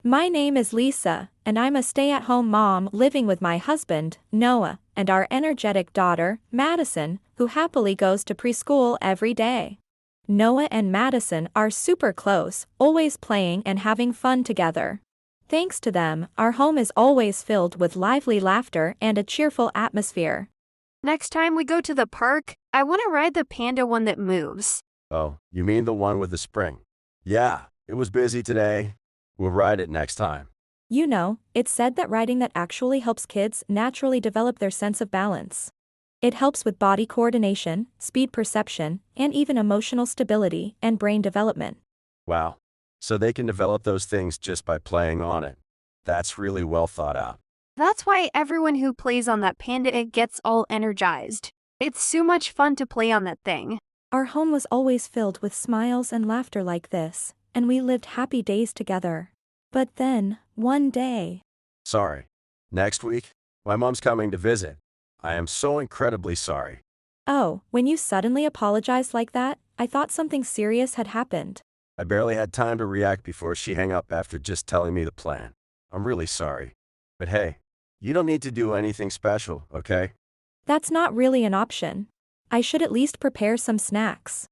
My name is Lisa, and I'm a stay-at-home mom living with my husband, Noah, and our energetic daughter, Madison, who happily goes to preschool every day. Noah and Madison are super close, always playing and having fun together. Thanks to them, our home is always filled with lively laughter and a cheerful atmosphere. Next time we go to the park, I want to ride the panda one that moves. Oh, you mean the one with the spring? Yeah, it was busy today. We'll ride it next time. You know, it's said that riding that actually helps kids naturally develop their sense of balance. It helps with body coordination, speed perception, and even emotional stability and brain development. Wow. So they can develop those things just by playing on it. That's really well thought out. That's why everyone who plays on that panda gets all energized. It's so much fun to play on that thing. Our home was always filled with smiles and laughter like this, and we lived happy days together. But then, one day... Sorry. Next week, my mom's coming to visit. I am so incredibly sorry. Oh, when you suddenly apologized like that, I thought something serious had happened. I barely had time to react before she hung up after just telling me the plan. I'm really sorry. But hey, you don't need to do anything special, okay? That's not really an option. I should at least prepare some snacks.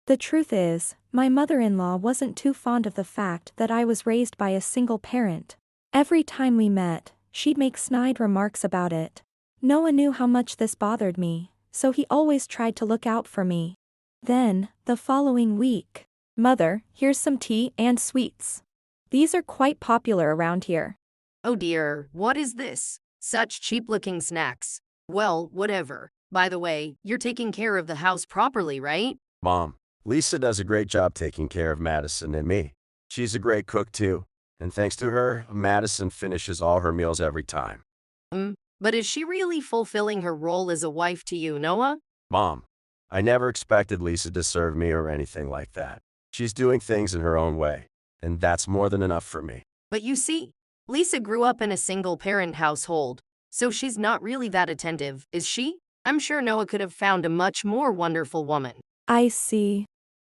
The truth is, my mother-in-law wasn't too fond of the fact that I was raised by a single parent. Every time we met, she'd make snide remarks about it. Noah knew how much this bothered me, so he always tried to look out for me. Then, the following week, Mother, here's some tea and sweets. These are quite popular around here. Oh dear, what is this? Such cheap-looking snacks. Well, whatever. By the way, you're taking care of the house properly, right? Mom, Lisa does a great job taking care of Madison and me. She's a great cook too, and thanks to her, Madison finishes all her meals every time. But is she really fulfilling her role as a wife to you, Noah? Mom, I never expected Lisa to serve me or anything like that. She's doing things in her own way, and that's more than enough for me. But you see, Lisa grew up in a single-parent household, so she's not really that attentive, is she? I'm sure Noah could have found a much more wonderful woman. I see.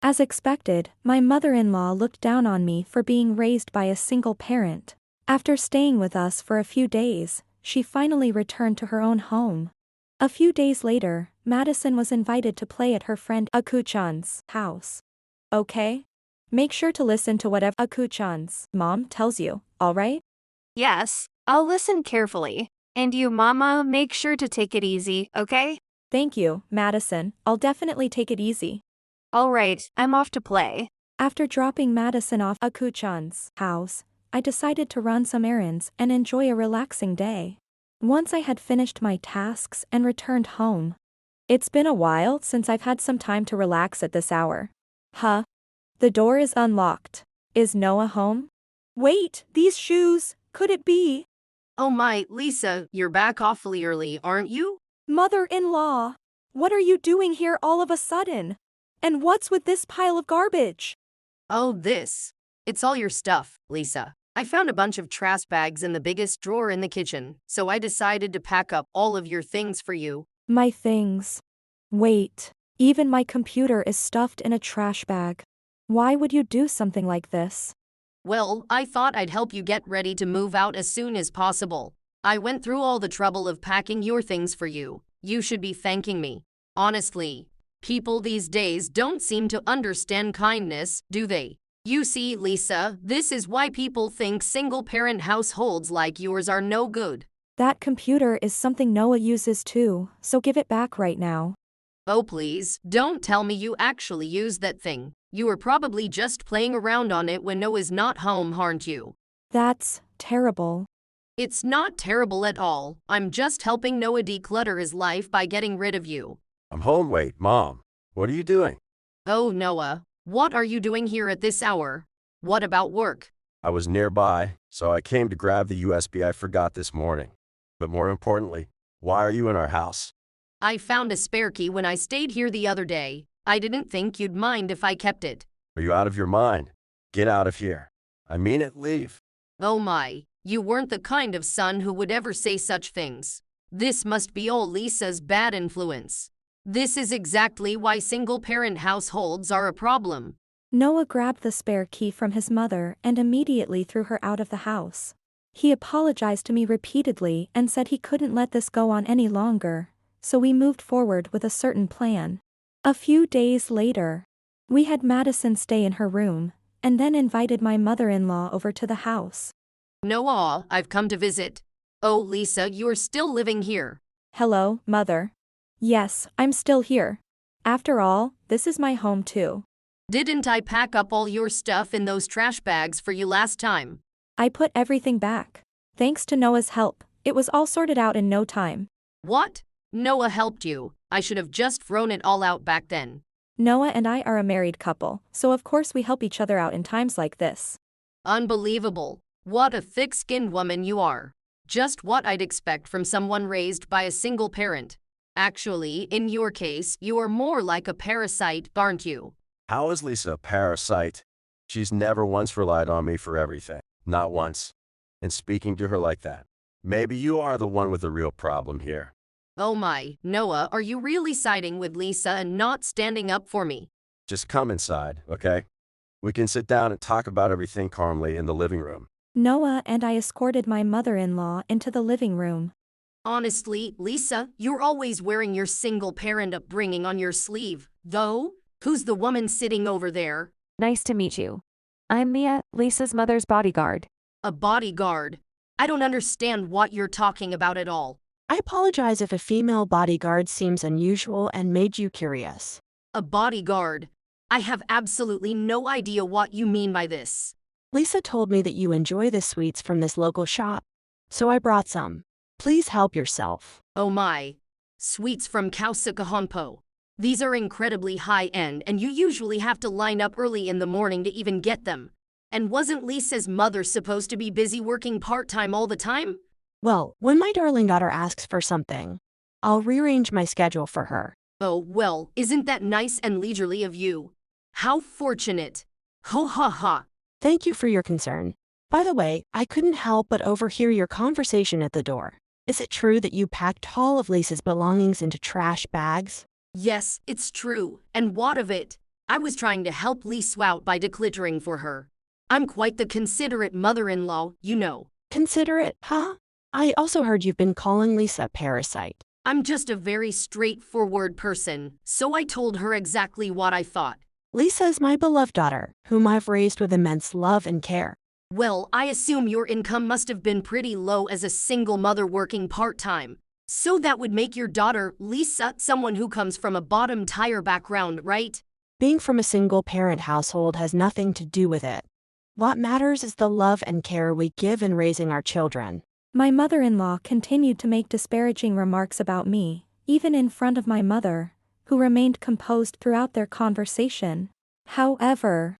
As expected, my mother-in-law looked down on me for being raised by a single parent. After staying with us for a few days, she finally returned to her own home. A few days later, Madison was invited to play at her friend Aku-chan's house. Okay? Make sure to listen to whatever Aku-chan's mom tells you, alright? Yes, I'll listen carefully. And you, Mama, make sure to take it easy, okay? Thank you, Madison. I'll definitely take it easy. Alright, I'm off to play. After dropping Madison off Aku-chan's house, I decided to run some errands and enjoy a relaxing day. Once I had finished my tasks and returned home. It's been a while since I've had some time to relax at this hour. Huh? The door is unlocked. Is Noah home? Wait, these shoes, could it be? Oh my, Lisa, you're back awfully early, aren't you? Mother-in-law, what are you doing here all of a sudden? And what's with this pile of garbage? Oh, this. It's all your stuff, Lisa. I found a bunch of trash bags in the biggest drawer in the kitchen, so I decided to pack up all of your things for you. My things. Wait, even my computer is stuffed in a trash bag. Why would you do something like this? Well, I thought I'd help you get ready to move out as soon as possible. I went through all the trouble of packing your things for you. You should be thanking me. Honestly, people these days don't seem to understand kindness, do they? You see, Lisa, this is why people think single-parent households like yours are no good. That computer is something Noah uses too, so give it back right now. Oh please, don't tell me you actually use that thing. You were probably just playing around on it when Noah's not home, aren't you? That's terrible. It's not terrible at all. I'm just helping Noah declutter his life by getting rid of you. I'm home. Wait, Mom, what are you doing? Oh, Noah, what are you doing here at this hour? What about work? I was nearby, so I came to grab the USB I forgot this morning. But more importantly, why are you in our house? I found a spare key when I stayed here the other day. I didn't think you'd mind if I kept it. Are you out of your mind? Get out of here. I mean it, leave. Oh my, you weren't the kind of son who would ever say such things. This must be all Lisa's bad influence. This is exactly why single-parent households are a problem. Noah grabbed the spare key from his mother and immediately threw her out of the house. He apologized to me repeatedly and said he couldn't let this go on any longer, so we moved forward with a certain plan. A few days later, we had Madison stay in her room, and then invited my mother-in-law over to the house. Noah, I've come to visit. Oh, Lisa, you're still living here. Hello, Mother. Yes, I'm still here. After all, this is my home too. Didn't I pack up all your stuff in those trash bags for you last time? I put everything back. Thanks to Noah's help, it was all sorted out in no time. What? Noah helped you. I should have just thrown it all out back then. Noah and I are a married couple, so of course we help each other out in times like this. Unbelievable. What a thick-skinned woman you are. Just what I'd expect from someone raised by a single parent. Actually, in your case, you are more like a parasite, aren't you? How is Lisa a parasite? She's never once relied on me for everything. Not once. And speaking to her like that. Maybe you are the one with the real problem here. Oh my, Noah, are you really siding with Lisa and not standing up for me? Just come inside, okay? We can sit down and talk about everything calmly in the living room. Noah and I escorted my mother-in-law into the living room. Honestly, Lisa, you're always wearing your single-parent upbringing on your sleeve, though. Who's the woman sitting over there? Nice to meet you. I'm Mia, Lisa's mother's bodyguard. A bodyguard? I don't understand what you're talking about at all. I apologize if a female bodyguard seems unusual and made you curious. A bodyguard? I have absolutely no idea what you mean by this. Lisa told me that you enjoy the sweets from this local shop, so I brought some. Please help yourself. Oh my. Sweets from Kausakahanpo. These are incredibly high-end and you usually have to line up early in the morning to even get them. And wasn't Lisa's mother supposed to be busy working part-time all the time? Well, when my darling daughter asks for something, I'll rearrange my schedule for her. Oh, well, isn't that nice and leisurely of you? How fortunate. Ho ha ha. Thank you for your concern. By the way, I couldn't help but overhear your conversation at the door. Is it true that you packed all of Lisa's belongings into trash bags? Yes, it's true. And what of it? I was trying to help Lisa out by decluttering for her. I'm quite the considerate mother-in-law, you know. Considerate, huh? I also heard you've been calling Lisa a parasite. I'm just a very straightforward person, so I told her exactly what I thought. Lisa is my beloved daughter, whom I've raised with immense love and care. Well, I assume your income must have been pretty low as a single mother working part-time. So that would make your daughter, Lisa, someone who comes from a bottom-tier background, right? Being from a single-parent household has nothing to do with it. What matters is the love and care we give in raising our children. My mother-in-law continued to make disparaging remarks about me, even in front of my mother, who remained composed throughout their conversation. However,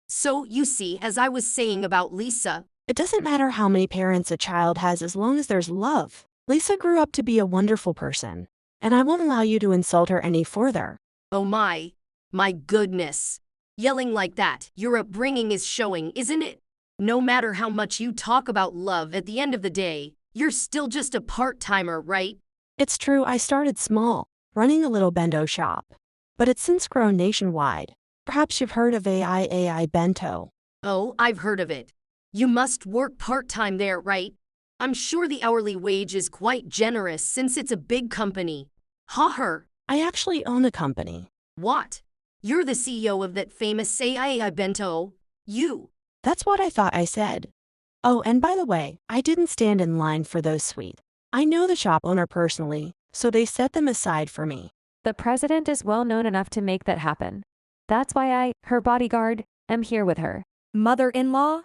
So, you see, as I was saying about Lisa, It doesn't matter how many parents a child has as long as there's love. Lisa grew up to be a wonderful person, and I won't allow you to insult her any further. oh my goodness. Yelling like that, your upbringing is showing, isn't it? No matter how much you talk about love at the end of the day, you're still just a part-timer, right? It's true I started small, running a little bento shop, but it's since grown nationwide. Perhaps you've heard of AI Bento. Oh, I've heard of it. You must work part-time there, right? I'm sure the hourly wage is quite generous since it's a big company. Ha. I actually own a company. What? You're the CEO of that famous AI Bento? You? That's what I thought I said. Oh, and by the way, I didn't stand in line for those sweets. I know the shop owner personally, so they set them aside for me. The president is well known enough to make that happen. That's why I, her bodyguard, am here with her. mother-in-law?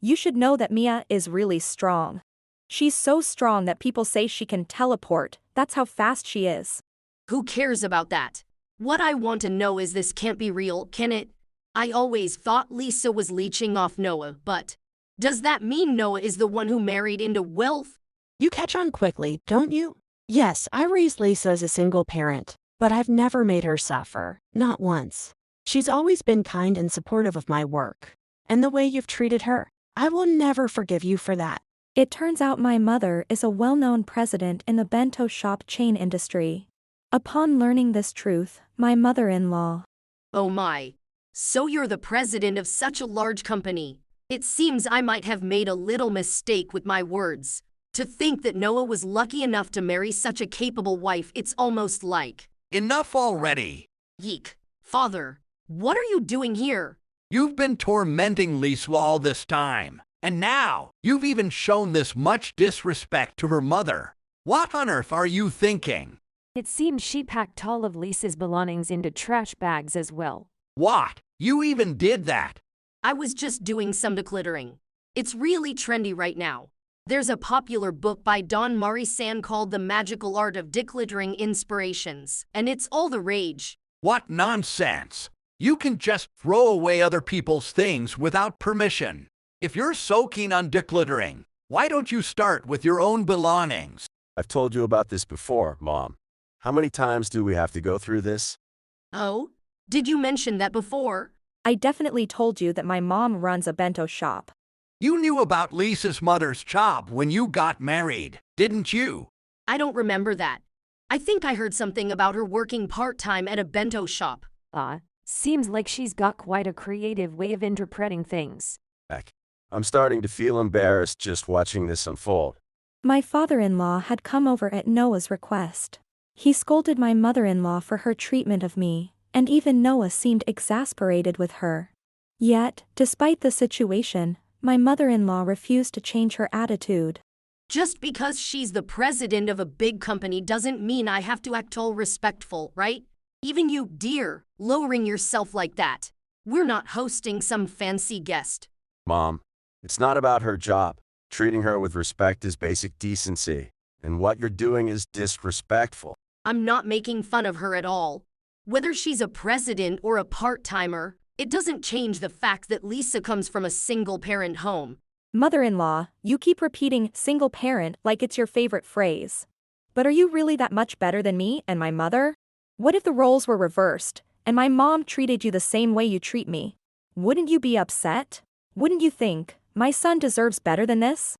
You should know that Mia is really strong. She's so strong that people say she can teleport. That's how fast she is. Who cares about that? What I want to know is this can't be real, can it? I always thought Lisa was leeching off Noah, but does that mean Noah is the one who married into wealth? You catch on quickly, don't you? Yes, I raised Lisa as a single parent, but I've never made her suffer, not once. She's always been kind and supportive of my work. And the way you've treated her, I will never forgive you for that. It turns out my mother is a well-known president in the bento shop chain industry. Upon learning this truth, my mother-in-law, Oh my. So you're the president of such a large company. It seems I might have made a little mistake with my words. To think that Noah was lucky enough to marry such a capable wife, it's almost like… Enough already. Yeek. Father, what are you doing here? You've been tormenting Lisa all this time, and now you've even shown this much disrespect to her mother. What on earth are you thinking? It seems she packed all of Lisa's belongings into trash bags as well. What? You even did that? I was just doing some decluttering. It's really trendy right now. There's a popular book by Don Marisan called The Magical Art of Decluttering Inspirations, and it's all the rage. What nonsense! You can just throw away other people's things without permission. If you're so keen on decluttering, why don't you start with your own belongings? I've told you about this before, Mom. How many times do we have to go through this? Oh? Did you mention that before? I definitely told you that my mom runs a bento shop. You knew about Lisa's mother's job when you got married, didn't you? I don't remember that. I think I heard something about her working part-time at a bento shop. Seems like she's got quite a creative way of interpreting things. Heck, I'm starting to feel embarrassed just watching this unfold. My father-in-law had come over at Noah's request. He scolded my mother-in-law for her treatment of me, and even Noah seemed exasperated with her. Yet, despite the situation, my mother-in-law refused to change her attitude. Just because she's the president of a big company doesn't mean I have to act all respectful, right? Even you, dear, lowering yourself like that. We're not hosting some fancy guest. Mom, it's not about her job. Treating her with respect is basic decency, and what you're doing is disrespectful. I'm not making fun of her at all. Whether she's a president or a part-timer, it doesn't change the fact that Lisa comes from a single-parent home. Mother-in-law, you keep repeating single parent like it's your favorite phrase. But are you really that much better than me and my mother? What if the roles were reversed, and my mom treated you the same way you treat me? Wouldn't you be upset? Wouldn't you think, my son deserves better than this?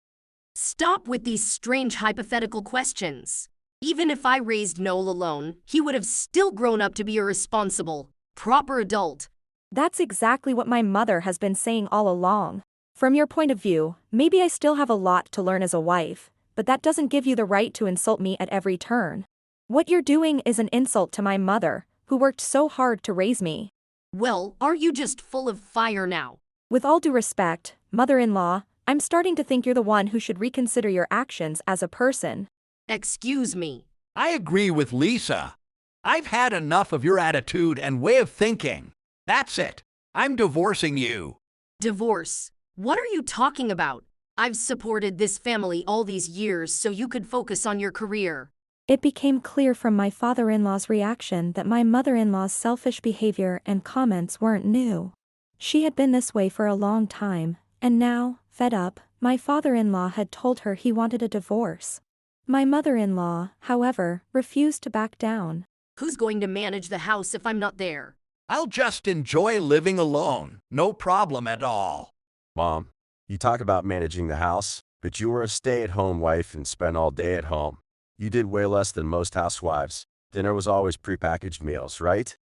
Stop with these strange hypothetical questions. Even if I raised Noel alone, he would have still grown up to be a responsible, proper adult. That's exactly what my mother has been saying all along. From your point of view, maybe I still have a lot to learn as a wife, but that doesn't give you the right to insult me at every turn. What you're doing is an insult to my mother, who worked so hard to raise me. Well, are you just full of fire now? With all due respect, mother-in-law, I'm starting to think you're the one who should reconsider your actions as a person. Excuse me. I agree with Lisa. I've had enough of your attitude and way of thinking. That's it. I'm divorcing you. Divorce? What are you talking about? I've supported this family all these years so you could focus on your career. It became clear from my father-in-law's reaction that my mother-in-law's selfish behavior and comments weren't new. She had been this way for a long time, and now, fed up, my father-in-law had told her he wanted a divorce. My mother-in-law, however, refused to back down. Who's going to manage the house if I'm not there? I'll just enjoy living alone. No problem at all. Mom, you talk about managing the house, but you were a stay-at-home wife and spent all day at home. You did way less than most housewives. Dinner was always prepackaged meals, right?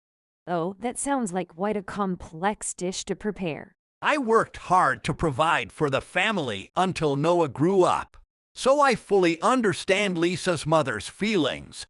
Oh, that sounds like quite a complex dish to prepare. I worked hard to provide for the family until Noah grew up. So I fully understand Lisa's mother's feelings.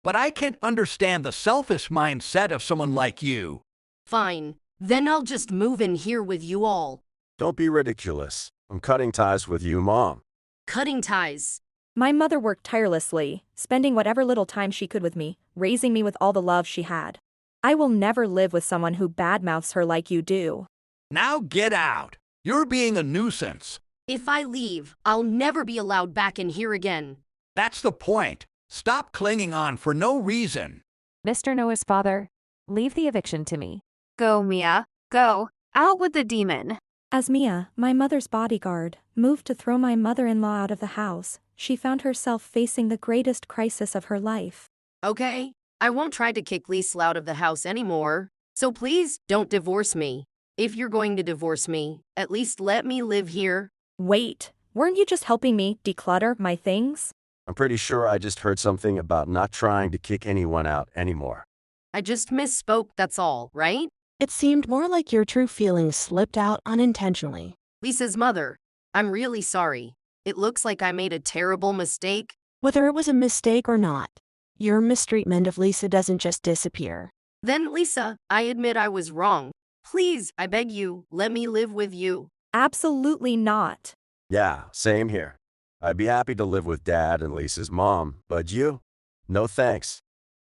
But I can't understand the selfish mindset of someone like you. Fine. Then I'll just move in here with you all. Don't be ridiculous. I'm cutting ties with you, Mom. Cutting ties. My mother worked tirelessly, spending whatever little time she could with me, raising me with all the love she had. I will never live with someone who badmouths her like you do. Now get out. You're being a nuisance. If I leave, I'll never be allowed back in here again. That's the point. Stop clinging on for no reason. Mr. Noah's father, leave the eviction to me. Go, Mia. Go. Out with the demon. As Mia, my mother's bodyguard, moved to throw my mother-in-law out of the house, she found herself facing the greatest crisis of her life. Okay, I won't try to kick Lisa out of the house anymore. So please, don't divorce me. If you're going to divorce me, at least let me live here. Wait, weren't you just helping me declutter my things? I'm pretty sure I just heard something about not trying to kick anyone out anymore. I just misspoke, that's all, right? It seemed more like your true feelings slipped out unintentionally. Lisa's mother, I'm really sorry. It looks like I made a terrible mistake. Whether it was a mistake or not, your mistreatment of Lisa doesn't just disappear. Then, Lisa, I admit I was wrong. Please, I beg you, let me live with you. Absolutely not. Yeah, same here. I'd be happy to live with Dad and Lisa's mom, but you? No thanks.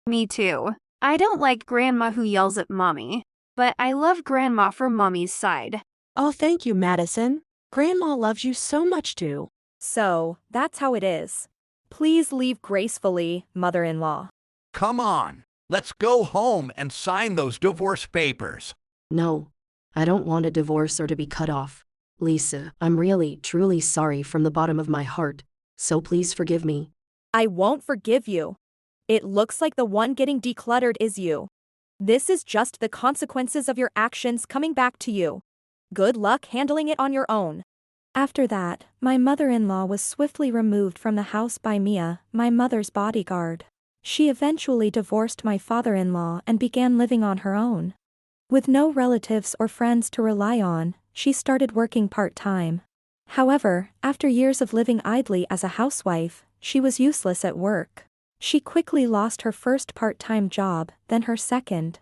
Me too. I don't like Grandma who yells at Mommy, but I love Grandma for Mommy's side. Oh, thank you, Madison. Grandma loves you so much too. So, that's how it is. Please leave gracefully, mother-in-law. Come on, let's go home and sign those divorce papers. No, I don't want a divorce or to be cut off. Lisa, I'm really, truly sorry from the bottom of my heart, so please forgive me. I won't forgive you. It looks like the one getting decluttered is you. This is just the consequences of your actions coming back to you. Good luck handling it on your own. After that, my mother-in-law was swiftly removed from the house by Mia, my mother's bodyguard. She eventually divorced my father-in-law and began living on her own. With no relatives or friends to rely on, she started working part-time. However, after years of living idly as a housewife, she was useless at work. She quickly lost her first part-time job, then her second.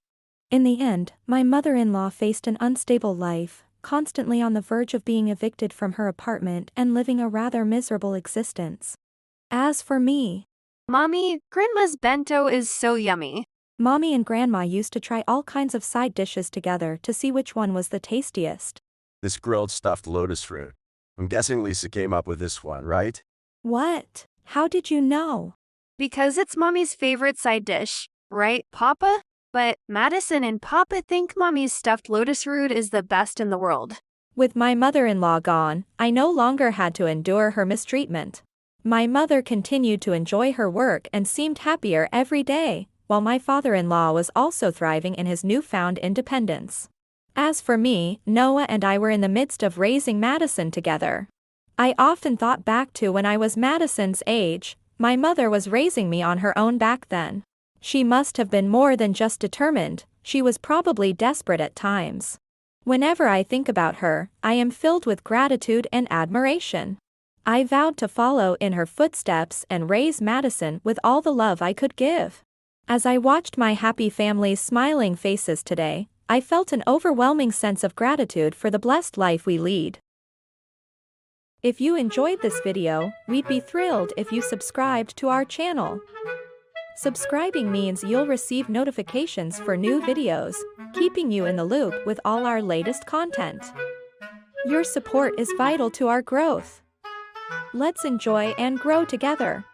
In the end, my mother-in-law faced an unstable life, constantly on the verge of being evicted from her apartment and living a rather miserable existence. As for me, Mommy, Grandma's bento is so yummy. Mommy and Grandma used to try all kinds of side dishes together to see which one was the tastiest. This grilled stuffed lotus fruit. I'm guessing Lisa came up with this one, right? What? How did you know? Because it's Mommy's favorite side dish, right, Papa? But Madison and Papa think Mommy's stuffed lotus root is the best in the world. With my mother-in-law gone, I no longer had to endure her mistreatment. My mother continued to enjoy her work and seemed happier every day, while my father-in-law was also thriving in his newfound independence. As for me, Noah and I were in the midst of raising Madison together. I often thought back to when I was Madison's age. My mother was raising me on her own back then. She must have been more than just determined, she was probably desperate at times. Whenever I think about her, I am filled with gratitude and admiration. I vowed to follow in her footsteps and raise Madison with all the love I could give. As I watched my happy family's smiling faces today, I felt an overwhelming sense of gratitude for the blessed life we lead. If you enjoyed this video, we'd be thrilled if you subscribed to our channel. Subscribing means you'll receive notifications for new videos, keeping you in the loop with all our latest content. Your support is vital to our growth. Let's enjoy and grow together.